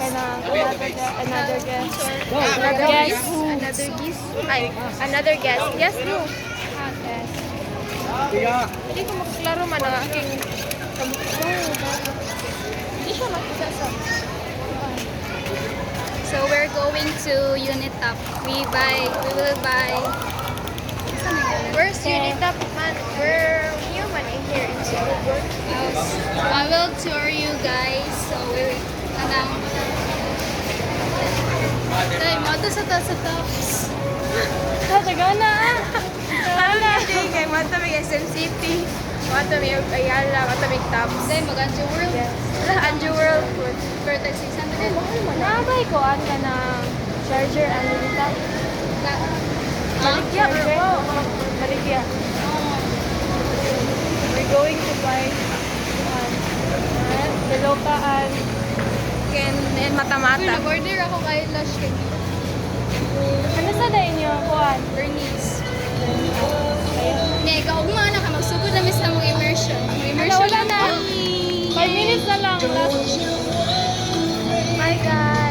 Another guess. Another guess. Another guess. Ay, another guess. Guess mo. Guess. Hindi ko makaklaro man ang aking hindi siya makita sa. So we're going to Unitop. We will buy. Where's Unitop, man? We're new man in here in Singapore. I will tour you guys. So we Tay, moto sa tops. Tagana. Tagana. Kay mata may SM City. Mata may Ayala, mata may Tops. Tay, mag-Anjo World. Anju World Food. Per tag 600. Nabay ko an ka na charger ang Unitop. Baligya. Baligya. We're going to buy the local and mata-mata. Nag-order ako kay Lush Candy. Ano sa na inyo? Kuhan? Bernice. Hindi, kaugma na ka. Magsugod na sa mong immersion. Wala na. 5 minutes na lang. Bye guys.